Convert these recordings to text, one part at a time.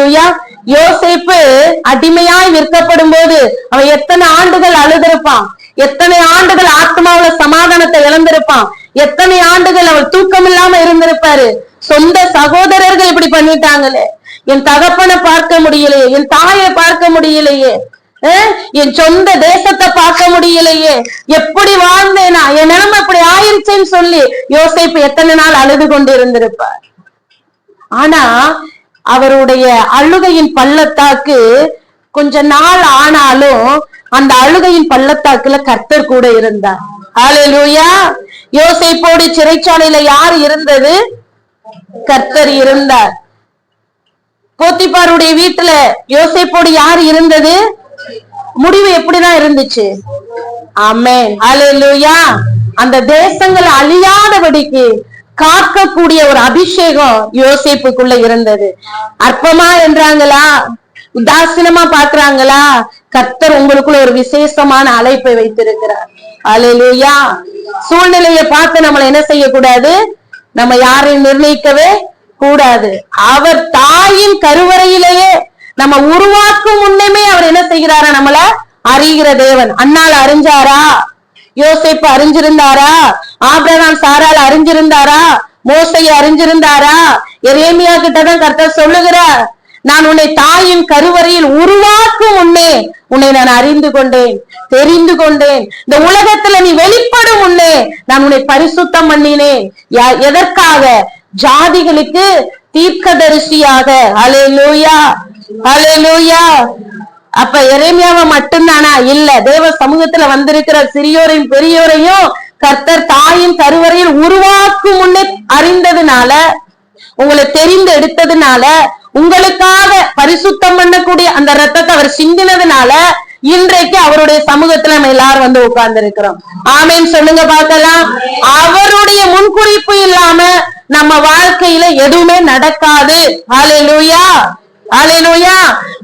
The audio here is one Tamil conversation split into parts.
ஹல்லேலூயா. யோசேப்பு அடிமையாய் விற்கப்படும் போது அவன் எத்தனை ஆண்டுகள் அழுதிருப்பான், எத்தனை ஆண்டுகள் ஆத்மாவுல சமாதானத்தை இழந்திருப்பான், எத்தனை ஆண்டுகள் அவள் தூக்கம் இல்லாம இருந்திருப்பாரு. சொந்த சகோதரர்கள் இப்படி பண்ணிட்டாங்களே, என் தகப்பனை பார்க்க முடியலையே, என் தாயை பார்க்க முடியலையே, என் சொந்த தேசத்தை பார்க்க முடியலையே, எப்படி வாழ்ந்தேனா, என் நிலைமை இப்படி ஆயிருச்சேன்னு சொல்லி யோசேப்பு எத்தனை நாள் அழுது கொண்டு இருந்திருப்பார். ஆனா அவருடைய அழுகையின் பள்ளத்தாக்கு கொஞ்ச நாள் ஆனாலும் அந்த அழுகையின் பள்ளத்தாக்குல கர்த்தர் கூட இருந்தார். ஹல்லேலூயா. யோசேப்போடு சிறைச்சாலையில யார் இருந்தது? கர்த்தர் இருந்தார். போத்திபாருடைய வீட்டுல யோசேப்போடு யார் இருந்தது? முடிவு எப்படிதான் இருந்துச்சு? ஆமென். ஹல்லேலூயா. அந்த தேசங்கள் அழியாதபடிக்கு காக்கக்கூடிய ஒரு அபிஷேகம் யோசேப்புக்குள்ள இருந்தது. அற்பமா என்றாங்களா, உதாசீனமா பாக்குறாங்களா? கர்த்தர் உங்களுக்குள்ள ஒரு விசேஷமான அழைப்பை வைத்திருக்கிறார். ஹல்லேலூயா. சூழ்நிலையை பார்த்து நம்மளை என்ன செய்யக்கூடாது? நம்ம யாரையும் நிர்ணயிக்கவே கூடாது. அவர் தாயின் கருவறையிலேயே நம்ம உருவாக்கும் முன்னமே அவர் என்ன செய்கிறாரா? நம்மள அறிகிற தேவன். அண்ணால அறிஞ்சாரா? யோசேப்பு அறிஞ்சிருந்தாரா? ஆபிரகாம் சாரால் அறிஞ்சிருந்தாரா? மோசையை அறிஞ்சிருந்தாரா? எரேமியா கிட்டதான் கர்த்தர் சொல்லுகிறார், நான் உன்னை தாயின் கருவறையில் உருவாக்கும் முன்னே உன்னை நான் அறிந்து கொண்டேன், தெரிந்து கொண்டேன். இந்த உலகத்துல நீ வெளிப்படும் முன்னே நான் உன்னை பரிசுத்தம் பண்ணினேன். எதற்காக? ஜாதிகளுக்கு தீர்க்கதரிசியாக. ஹல்லேலூயா. ஹல்லேலூயா. அப்ப எரேமியாவை மட்டும்தானா? இல்ல, தேவ சமூகத்துல வந்திருக்கிற சிறியோரையும் பெரியோரையும் கர்த்தர் தாயின் கருவறையில் உருவாக்கும் முன்னே அறிந்ததுனால, உங்களை தெரிந்து எடுத்ததுனால, உங்களுக்காக பரிசுத்தம் பண்ணக்கூடிய அந்த ரத்தத்தை அவர் சிந்தினதுனால இன்றைக்கு அவருடைய சமூகத்துல நம்ம எல்லாரும் வந்து உட்கார்ந்து இருக்கிறோம். ஆமேன் சொல்லுங்க பார்க்கலாம். அவருடைய முன்குறிப்பு இல்லாம நம்ம வாழ்க்கையில எதுவுமே நடக்காது. ஹல்லேலூயா. ஹல்லேலூயா.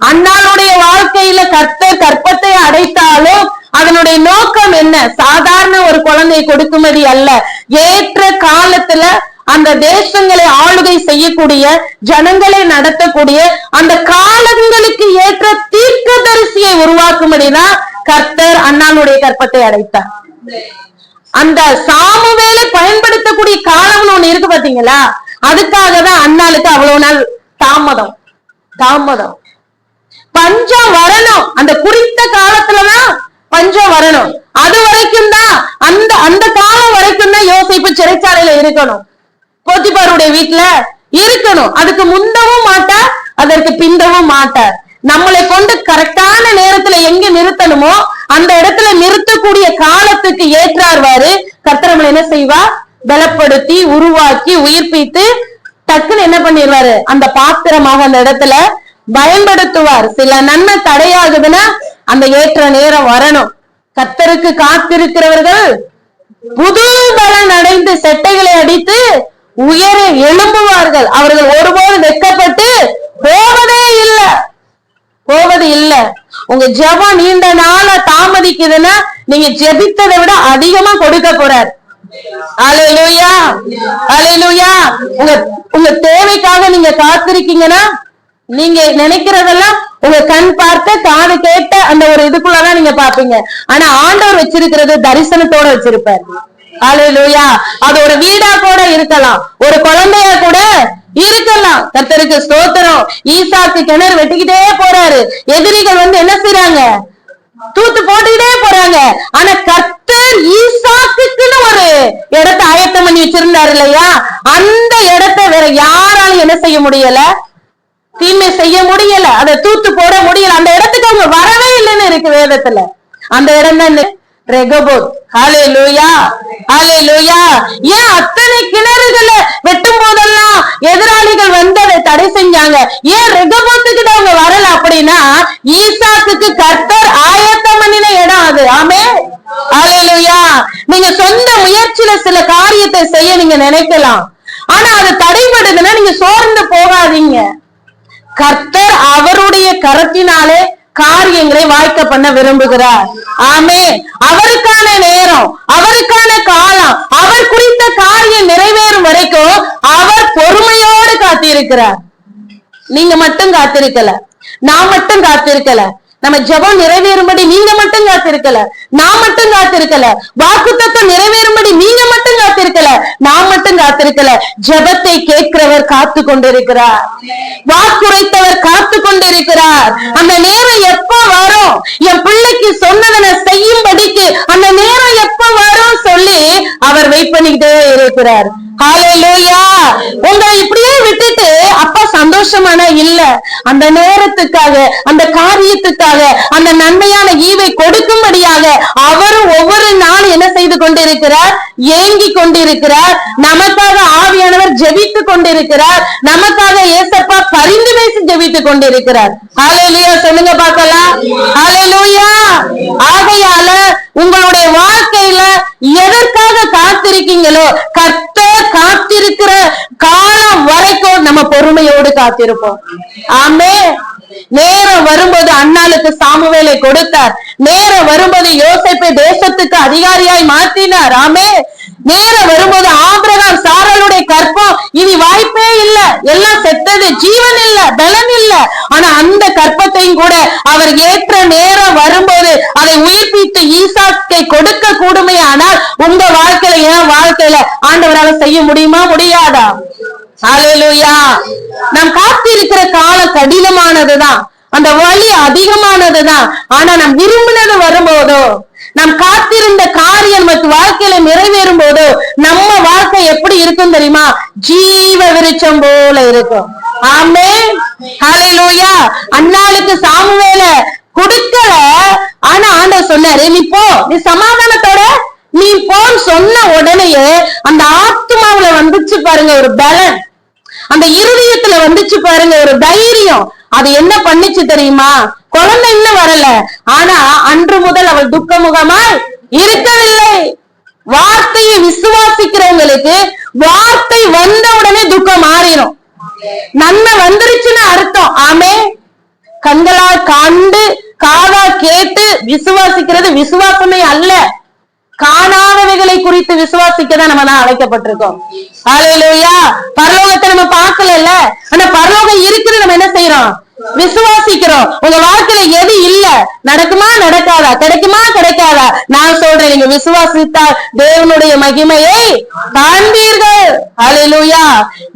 அண்ணாளுடைய வாழ்க்கையில கர்த்தர் கற்பத்தை அடைத்தாலும் அதனுடைய நோக்கம் என்ன? சாதாரண ஒரு குழந்தை கொடுக்கும்படி அல்ல. ஏற்ற காலத்துல அந்த தேசங்களை ஆளுகை செய்யக்கூடிய, ஜனங்களை நடத்தக்கூடிய, அந்த காலங்களுக்கு ஏற்ற தீர்க்கதரிசியை உருவாக்கும்படிதான் கர்த்தர் அண்ணாளுடைய கற்பத்தை அடைத்தார். அந்த சாமுவேலை பயன்படுத்தக்கூடிய காலம்னு ஒண்ணு இருக்கு பாத்தீங்களா? அதுக்காக தான் அண்ணாளுக்கு அவ்வளவு நாள் தாமதம். பஞ்சம் வரணும், அந்த குறித்த காலத்துலதான் பஞ்சம் வரணும். அது வரைக்கும் தான், அந்த காலம் வரைக்கும் தான் யோசேப்பு சிறைச்சாலையில இருக்கணும், போத்திபாருடைய வீட்டுல இருக்கணும். அதுக்கு முந்தவும் மாட்டார், அதற்கு பிந்தவும் மாட்டார். நம்மளை கொண்டு கரெக்டான நேரத்துல எங்க நிறுத்தணுமோ அந்த இடத்துல நிறுத்தக்கூடிய காலத்துக்கு ஏற்றார்வாரு கர்த்தர் நம்மளை என்ன செய்வா? பலப்படுத்தி, உருவாக்கி, உயிர்ப்பித்து டக்குன்னு என்ன பண்ணிடுவாரு? அந்த பாத்திரமாக அந்த இடத்துல பயன்படுத்துவார். சில நன்மை தடையாகுதுன்னா அந்த ஏற்ற நேரம் வரணும். கர்த்தருக்கு காத்திருக்கிறவர்கள் புது பலன் அடைந்து செட்டைகளை அடித்து உயர எழும்புவார்கள். அவர்கள் ஒருபோது வெட்கப்பட்டு போவதே இல்லை. உங்க ஜெபம் நீண்ட நாள தாமதிக்குதுன்னா நீங்க ஜெபித்ததை விட அதிகமா கொடுக்க போறார். ஹல்லேலூயா. ஹல்லேலூயா. உங்க தேவைக்காக நீங்க காத்திருக்கீங்கன்னா நீங்க நினைக்கிறதெல்லாம் உங்க கண் பார்த்த, காது கேட்ட அந்த ஒரு இதுக்குள்ளதான் நீங்க பாப்பீங்க. ஆனா ஆண்டவர் வச்சிருக்கிறது தரிசனத்தோட வச்சிருப்பார். ஹல்லேலூயா. அது ஒரு வீடா கூட இருக்கலாம், ஒரு குழந்தையா கூட இருக்கலாம். கர்த்தருக்கு ஸ்தோத்திரம். ஈசாக்கு கிணறு வெட்டிக்கிட்டே போறாரு, எதிரிகள் வந்து என்ன செய்யறாங்க? தூத்து போட்டுக்கிட்டே போறாங்க. ஆனா கர்த்தர் ஈசாக்குன்னு ஒரு இடத்தை ஆயத்தம் பண்ணி வச்சிருந்தாரு இல்லையா? அந்த இடத்தை வேற யாராலும் என்ன செய்ய முடியல? தீமை செய்ய முடியல, அதை தூத்து போட முடியல. அந்த இடத்துக்கு அவங்க வரவே இல்லைன்னு இருக்கு வேதத்துல. அந்த இடம் தான் ரெகோபோத். ஹல்லேலூயா. ஹல்லேலூயா. ஏன் அத்தனை கிணறுகளை வெட்டும் போதெல்லாம் எதிராளிகள் வந்து அதை தடை செஞ்சாங்க? ஏன் ரெகோபோத்துக்கு அவங்க வரல? அப்படின்னா ஈசாக்குக்கு கர்த்தர் ஆயத்தம் பண்ணின இடம் அது. ஆமென். ஹல்லேலூயா. நீங்க சொந்த முயற்சியில சில காரியத்தை செய்ய நீங்க நினைக்கலாம், ஆனா அது தடைபடுதுன்னா நீங்க சோர்ந்து போகாதீங்க. கர்த்தர் அவருடைய கரத்தினாலே காரியங்களை வாய்க்க பண்ண விரும்புகிறார். ஆமென். அவருக்கான நேரம், அவருக்கான காலம், அவர் குறித்த காரியம் நிறைவேறும் வரைக்கும் அவர் பொறுமையோடு காத்திருக்கிறார். நீங்க மட்டும் காத்திருக்கல, நான் மட்டும் காத்திருக்கல, நம்ம ஜெபம் நிறைவேறும்படி நீங்க மட்டும் காத்திருக்கல, நான் மட்டும் காத்திருக்கல, வாக்குத்தத்தம் நிறைவேறும்படி நீங்க மட்டும் காத்திருக்கல, நான் மட்டும் காத்திருக்கல. ஜெபத்தை கேட்கிறவர் காத்து கொண்டிருக்கிறார், வாக்குரைத்தவர் காத்து கொண்டிருக்கிறார். அந்த நேரம் எப்ப வரும், என் பிள்ளைக்கு சொன்னதை செய்யும்படிக்கு அந்த நேரம் எப்ப வரும் சொல்லி அவர் வெயிட் பண்ணிக்கிட்டே இருக்கிறார். ஹல்லேலூயா. உங்களை இப்படியே விட்டுட்டு அப்பா சந்தோஷமான இல்ல, அந்த நேரத்துக்காக, அந்த காரியத்துக்காக, அந்த நன்மையான ஈவை கொடுக்கும்படியாக அவரும் ஒவ்வொரு நாளும் என்ன செய்து கொண்டிருக்கிறார், ஏங்கி கொண்டிருக்கிறார். நமக்காக ஆவியானவர் ஜெபித்து கொண்டிருக்கிறார், நமக்காக ஏசப்பா பரிந்து பேசி ஜெபித்து கொண்டிருக்கிறார். ஹல்லேலூயா சொல்லுங்க பார்க்கலாம். ஹல்லேலூயா. ஆகையால உங்களுடைய வாழ்க்கையில எதற்காக காத்திருக்கீங்களோ, கர்த்தர் காத்திருக்கிற காலம் வரைக்கும் நம்ம பொறுமையோடு காத்திருப்போம். ஆமென். நேரம் வரும்போது அன்னாளுக்கு சாமுவேலை கொடுத்தார், நேரம் வரும்போது யோசேப்பை தேசத்துக்கு அதிகாரியாய் மாற்றினார். ஆமென். நேரம் வரும்போது ஆபிரகாம் சாராளுடைய கற்பம் இனி வாய்ப்பே இல்ல, எல்லாம் செத்தது, ஜீவன் இல்ல, பலன் இல்ல. ஆனா அந்த கற்பத்தையும் கூட அவர் ஏற்ற நேரம் வரும்போது அதை உயிர்ப்பித்து ஈசாக்கை கொடுக்க கூடுமே. ஆனால் உங்க வாழ்க்கையில, என் வாழ்க்கையில ஆண்டவரால் செய்ய முடியுமா, முடியாதா? ஹல்லேலூயா. நாம் காத்திருக்கிற காலம் கடினமானதுதான், அந்த வலி அதிகமானதுதான். ஆனா நாம் விரும்பினது வரும்போதோ, நாம் காத்திருந்த காரியம் நமக்கு வாழ்க்கையில நிறைவேறும் போதோ நம்ம வாழ்க்கை எப்படி இருக்கும் தெரியுமா? ஜீவ விருட்சம் போல இருக்கும். ஆமென். ஹல்லேலூயா. அன்னாளுக்கு சாமுவேலை கொடுக்கல, ஆனா ஆண்டவர் சொன்னாரு, நீ போ, நீ சமாதானத்தோட நீ போன்னு சொன்ன உடனேயே அந்த ஆத்மாவுல வந்துச்சு பாருங்க ஒரு பலன், அந்த இருதயத்துல வந்துச்சு பாருங்க ஒரு தைரியம். அது என்ன பண்ணிச்சு தெரியுமா? குழந்தை இன்னும் வரல, ஆனா அன்று முதல் அவள் துக்கமுகமாய் இருக்கவில்லை. வார்த்தையை விசுவாசிக்கிறவங்களுக்கு வார்த்தை வந்த உடனே துக்கம் மாறிடும். நன்மை வந்துருச்சுன்னு அர்த்தம். ஆமே. கண்களால் கண்டு காதால் கேட்டு விசுவாசிக்கிறது விசுவாசமே அல்ல, காணாதவைகளை குறித்து விசுவாசிக்கதான் நம்ம தான் அழைக்கப்பட்டிருக்கோம். ஹல்லேலூயா. பரலோகத்தை நம்ம பார்க்கல, ஆனா பரலோகம் இருக்குன்னு நம்ம என்ன செய்யறோம்? விசுவாசிக்கிறோம். உங்க வாழ்க்கையில எது இல்ல, நடக்குமா நடக்காதா, கிடைக்குமா கிடைக்காதா? நான் சொல்றேன், நீங்க விசுவாசித்தால் தேவனுடைய மகிமையை காண்பீர்கள். ஹல்லேலூயா.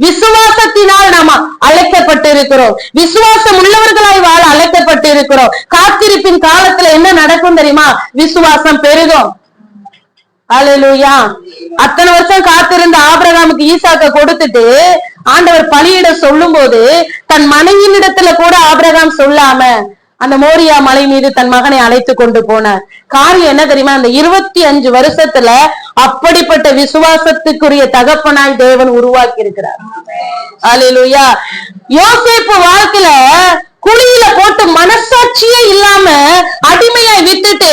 விசுவாசத்தினால் நாம அழைக்கப்பட்டு இருக்கிறோம், விசுவாசம் உள்ளவர்களாய் வாழ அழைக்கப்பட்டு இருக்கிறோம். காத்திருப்பின் காலத்துல என்ன நடக்கும் தெரியுமா? விசுவாசம் பெருகும். ஹல்லேலூயா. அத்தனை வருஷம் காத்திருந்த ஆபிரகாமுக்கு ஈசாக்க கொடுத்துட்டு ஆண்டவர் பலியிட சொல்லும் போது தன் மனைவியினிடத்துல கூட ஆபிரகாம் சொல்லாம அந்த மோரியா மலை மீது தன் மகனை அழைத்து கொண்டு போனார். காரியம் என்ன தெரியுமா? அந்த 25 வருஷத்துல அப்படிப்பட்ட விசுவாசத்துக்குரிய தகப்பனாய் தேவன் உருவாக்கி இருக்கிறார். ஹல்லேலூயா. யோசேப்பு வாழ்க்கையில குழியில போட்டு மனசாட்சியே இல்லாம அடிமையாய் விட்டுட்டு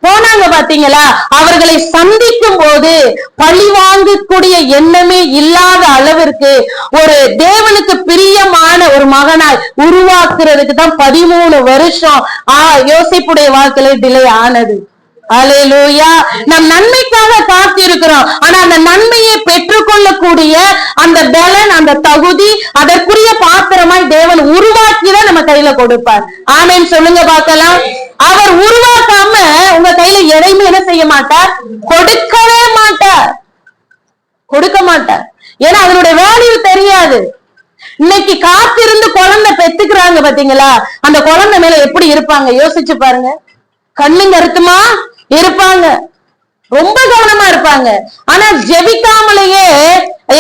போனாங்க பாத்தீங்களா? அவர்களை சந்திக்கும் போது பழி வாங்கக்கூடிய எண்ணமே இல்லாத அளவிற்கு ஒரு தேவனுக்கு பிரியமான ஒரு மகனாய் உருவாக்குறதுக்கு தான் 13 வருஷம் யோசேப்புடைய வாழ்க்கையில டிலே ஆனது. ஹல்லேலூயா. நம் நன்மைக்காக காத்திருக்கிறோம், ஆனா அந்த நன்மையை பெற்றுக்கொள்ளக்கூடிய அந்த பலன், அந்த தகுதி, அதற்குரிய பாத்திரமாய் தேவன் உருவாக்கிதான் நம்ம கையில கொடுப்பார். ஆமென் சொல்லுங்க பார்க்கலாம். அவர் உருவாக்காம உங்க கையில எதையுமே என்ன செய்ய மாட்டார்? கொடுக்கவே மாட்டார், கொடுக்க மாட்டார். ஏன்னா அதனுடைய வேல்யூ தெரியாது. இன்னைக்கு காத்திருந்து குழந்தை பெத்துக்கிறாங்க பாத்தீங்களா? அந்த குழந்தை மேல எப்படி இருப்பாங்க யோசிச்சு பாருங்க. கண்ணு கருத்துமா இருப்பாங்க, ரொம்ப கவனமா இருப்பாங்க. ஆனா ஜெபிக்காமலேயே,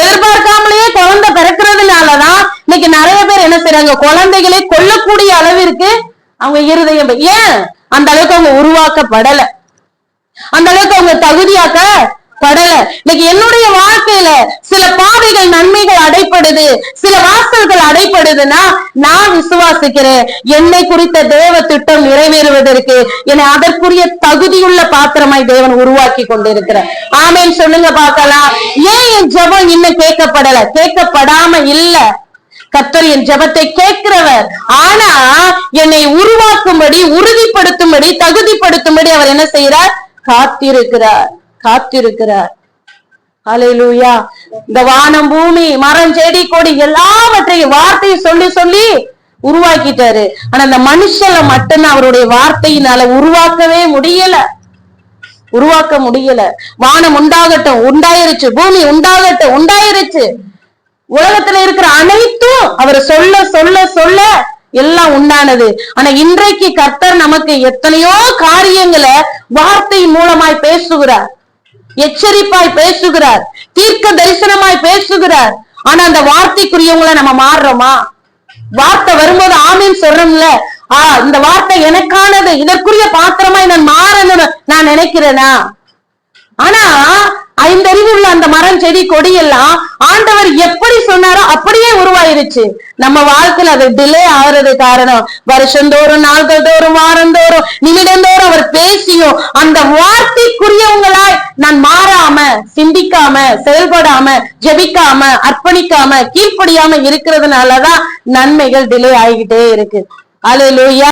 எதிர்பார்க்காமலேயே குழந்தை பிறக்கிறதுனாலதான் இன்னைக்கு நிறைய பேர் என்ன செய்யறாங்க? குழந்தைகளை கொல்லக்கூடிய அளவிற்கு அவங்க இருதயம். ஏன்? அந்த அளவுக்கு அவங்க உருவாக்கப்படல, அந்த அளவுக்கு அவங்க தகுதியாக்கப்படல. இன்னைக்கு என்னுடைய வாழ்க்கையில சில பாதைகள், நன்மைகள் அடைப்படுது, சில வாசல்கள் அடைப்படுதுன்னா நான் விசுவாசிக்கிறேன், என்னை குறித்த தேவ திட்டம் நிறைவேறுவதற்கு என்னை அதற்குரிய தகுதியுள்ள பாத்திரமாய் தேவன் உருவாக்கி கொண்டிருக்கிறார். ஆமென் சொல்லுங்க பார்க்கலாம். ஏன் என் ஜெபம் இன்னும் கேட்கப்படல? கேட்கப்படாம இல்ல, கர்த்தர் என் ஜெபத்தை கேட்கிறவர். ஆனா என்னை உருவாக்கும்படி, உறுதிப்படுத்தும்படி, தகுதிப்படுத்தும்படி அவர் என்ன செய்யறார்? காத்திருக்கிறார், காத்திருக்கிறார். ஹல்லேலூயா. இந்த வானம் பூமி மரம் செடி கொடி எல்லாவற்றையும் வார்த்தையை சொல்லி சொல்லி உருவாக்கிட்டாரு. ஆனா அந்த மனுஷனை மட்டும்தான் அவருடைய வார்த்தையினால உருவாக்க முடியல. வானம் உண்டாகட்டும், உண்டாயிருச்சு. பூமி உண்டாகட்டும், உண்டாயிருச்சு. உலகத்துல இருக்கிற அனைத்தும் அவர் சொல்ல சொல்ல சொல்ல எல்லாம் உண்டானது. ஆனா இன்றைக்கு கர்த்தர் நமக்கு எத்தனையோ காரியங்களை வார்த்தை மூலமாய் பேசுகிறார், எச்சரிப்பாய் பேசுகிறார், தீர்க்க தரிசனமாய் பேசுகிறார். ஆனா அந்த வார்த்தைக்குரியவங்களை நம்ம மாறுறோமா? வார்த்தை வரும்போது ஆமீன் சொல்றோம்ல, இந்த வார்த்தை எனக்கானது, இதற்குரிய பாத்திரமாய் நான் மாறணும்னு நான் நினைக்கிறேனா? ஆனா ஐந்தறிவு உள்ள அந்த மரம் செடி கொடி எல்லாம் ஆண்டவர் எப்படி சொன்னாரோ அப்படியே உருவாயிருச்சு. நம்ம வாழ்க்கையில அது டிலே ஆகுறது காரணம் வருஷந்தோறும், நாள்கள் தோறும், வாரந்தோறும், நிமிடந்தோறும் அவர் பேசியும் அந்த வார்த்தைக்குரியவங்களாய் நான் மாறாம, சிந்திக்காம, செயல்படாம, ஜெபிக்காம, அர்ப்பணிக்காம, கீழ்ப்படியாம இருக்கிறதுனாலதான் நன்மைகள் டிலே ஆகிக்கிட்டே இருக்கு. அல்லேலூயா.